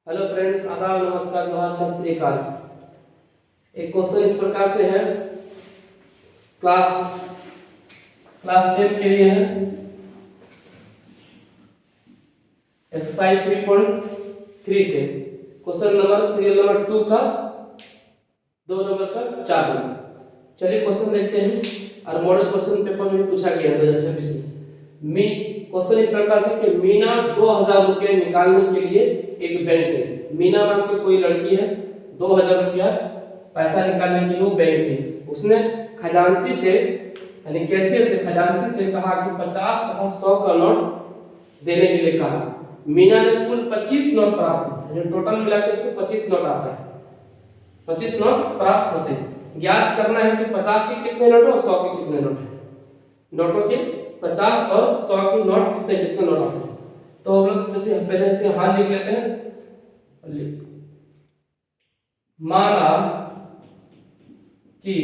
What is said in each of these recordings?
Hello friends, आदाब, नमस्कार, जोहार, सत श्री अकाल। एक क्वेश्चन इस प्रकार से है, क्लास क्लास 10 के लिए है। एक्सरसाइज 3.3 से क्वेश्चन नंबर सीरियल नंबर 2 का 2 नंबर का 4 नंबर। चलिए क्वेश्चन देखते हैं। और मॉडल क्वेश्चन पेपर में पूछा गया है 2026 में। क्वेश्चन इस प्रकार से कि मीना 2000 रुपये निकालने के लिए एक बैंक है। मीना नाम की कोई लड़की है, 2000 रुपया पैसा निकालने के लिए वो बैंक है। उसने खजांची से यानी कैशियर से खजांची से कहा कि 50 तथा 100 का नोट देने के लिए कहा। मीना ने कुल 25 नोट प्राप्त हुए, टोटल मिलाकर उसको 25 नोट आता है। 25 नोट प्राप्त होते हैं। ज्ञात करना है कि 50 के कितने नोट और 100 के कितने नोट है। नोटों के 50 और 100 की नोट कितने नोट आते हैं। तो हम लोग जैसे पहले से हाल लिख लेते हैं। माना कि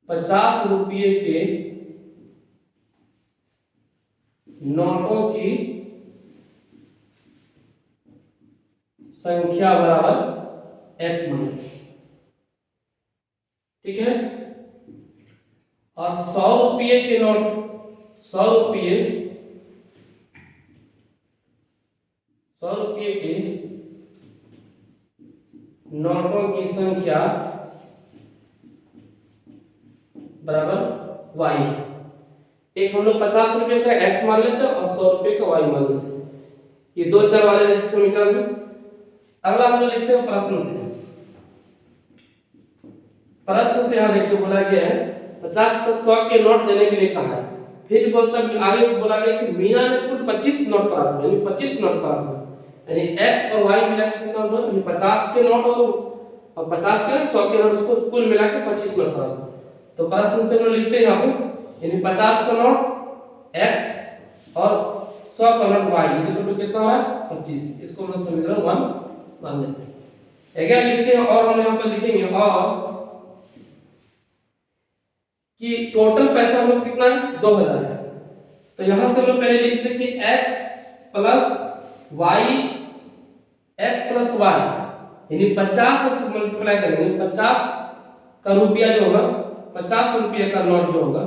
50 रुपये के नोटों की संख्या बराबर x मान, ठीक है। और 100 रुपये के नोट 100 रुपये के नोटों की संख्या बराबर y। एक हम लोग 50 रुपये का x मान लेते हैं और 100 रुपये का y मान लेते हैं। ये दो चर वाले समीकरण में। अगला हम लोग लिखते हैं प्रश्न से। प्रश्न से यहाँ देखिए बोला गया है 50 तक 100 के नोट देने के लिए कहा है। फिर बोलता आगे बोला गया कि मीना ने कुल 25 नोट प्राप्त हुए, यानी 25 नोट प्राप्त हुए, यानी x और y मिला के कितना होता है, 50 के नोट और 50 के 100 के नोट, उसको कुल मिला के 25 नोट प्राप्त हुए। तो प्रश्न से हम लिखते हैं यहाँ पे, यानी 50 का नोट x और 100 का नोट y, इसको कितना हो रहा है 25। इसको हम समीकरण 1 मान लेते हैं। अगेन लिखते हैं और हम यहाँ पर लिखेंगे और कि टोटल पैसा हम लोग कितना है 2000 है। तो यहां से हम लोग पहले लिख सकते कि x प्लस y यानी 50 से मल्टीप्लाई करेंगे। 50 का रुपया जो होगा, 50 रुपये का नोट जो होगा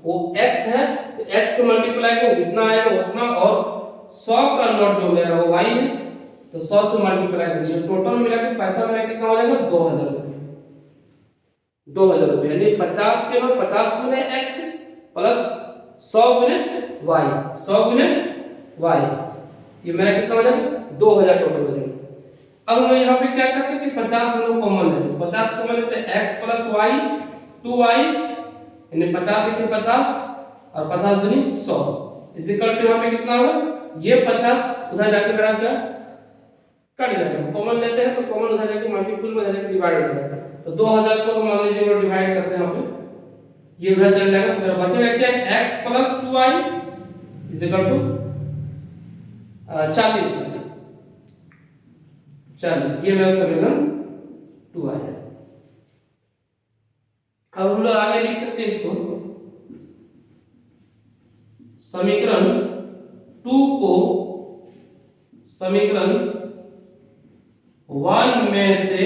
वो x है, तो x से मल्टीप्लाई करो जितना आएगा उतना, और 100 का नोट जो मेरा वो y है, तो 100 से मल्टीप्लाई करेंगे। टोटल मिला के पैसा मेरा कितना हो जाएगा 2000 रुपये। 2000 रुपये यानी 50 के नोट 50 गुने x प्लस 100 गुने y, 100 गुने y, ये मेरा कितना हो जाएगा 2000 टोटल हो जाएगा। अब हम यहाँ पे क्या करते हैं कि 50 हम लोग कॉमन लेते हैं। 50 कॉमन लेते हैं x प्लस y 2y, यानी 50 एक 50 और 50 दूनी 100, इस इक्वल टू यहाँ पे कितना होगा, ये 50 उधर जाके मेरा क्या कट जाएगा। कॉमन लेते हैं तो कॉमन उधर जाके मल्टीपल में जाके डिवाइड हो जाएगा। तो 2000 को मान लीजिए हम डिवाइड करते हैं यहाँ पे, ये उधर चल जाएगा, मेरा बचेगा क्या x plus 2y is equal to 40, ये मेरा समीकरण 2 आ जाएगा। अब हम लोग आगे लिख सकते हैं इसको, समीकरण 2 को समीकरण 1 में से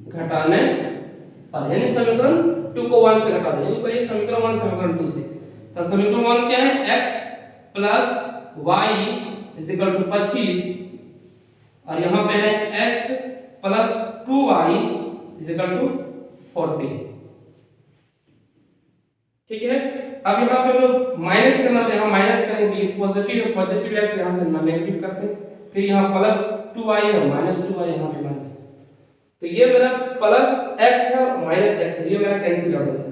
घटाने पर, यानी समीकरण 2 को 1 से घटा दें, यानी कोई समीकरण 1 समीकरण 2 से। तो समीकरण 1 क्या है, x plus y is equal to 25, और यहां पे है x plus 2y is equal to 40, ठीक है। अब यहाँ पे हम लोग माइनस करना है, यहाँ माइनस करेंगे, पॉजिटिव पॉजिटिव x यहाँ से नेगेटिव करते हैं, फिर यहाँ प्लस 2y है माइनस 2y, यहाँ पे माइनस, तो ये मेरा प्लस x है और माइनस x है, ये मेरा कैंसिल हो जाएगा।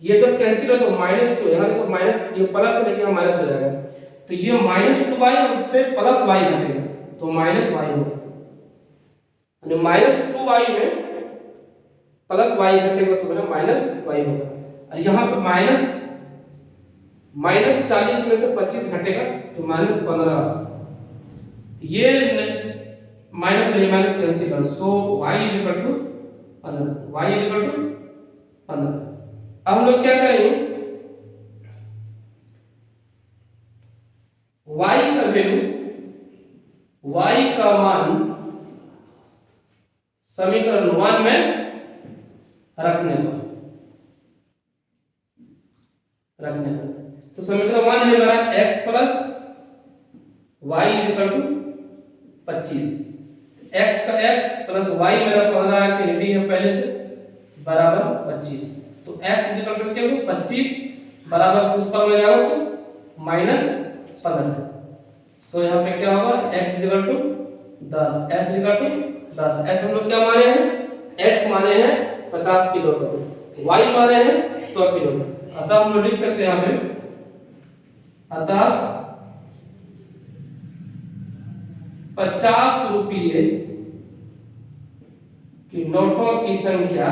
ये सब कैंसिल हो तो -2, यहाँ देखो माइनस, ये प्लस है लेकिन यहाँ माइनस हो जाएगा, तो ये -2y और पे प्लस y घटेगा तो माइनस y होगा, यानी -2y में प्लस y घटेगा तो मेरा माइनस y होगा। और यहाँ पे माइनस 40 में से 25 घटेगा तो -15, ये माइनस और माइनस कैंसिल कर, सो y इज इक्वल टू 15। अब हम लोग क्या करेंगे का मान समीकरण 1 में रखने पर तो समीकरण 1 है मेरा x plus y equal to 25। x का x प्लस y मेरा 15 की रेडी है पहले से बराबर 25। तो x इक्वल टू क्या होगा 25 बराबर उस पर में जाओ तो -15। तो यहाँ पे क्या होगा x equal to 10, s equal to 10। s हम लोग क्या माने हैं, x माने हैं 50 किलो का, y माने हैं 100 किलो का। अतः हम लोग लिख सकते हैं यहाँ पे, अतः 50 रुपये की नोटों की संख्या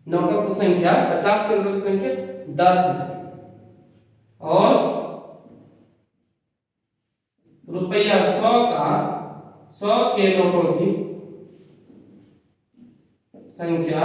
50 के नोटों की संख्या 10 है और रुपया 100 के नोटों की संख्या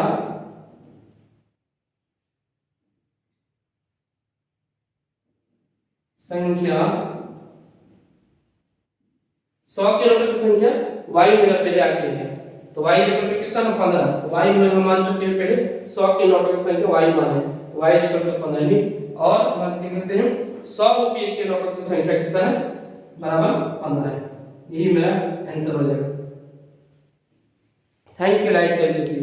100 के नोटों की संख्या y मेरा पहले आके है, तो y इक्वल टू कितना है 15। तो y में हम मान चुके हैं पहले 100 के नोटों की संख्या y मान है, तो y इक्वल टू 15 नहीं। और हम लिख सकते हैं 100 रुपये के नोटों की संख्या कितना है बराबर 15 है। यही मेरा आंसर हो जाएगा। थैंक यू, लाइक शेयर कीजिए।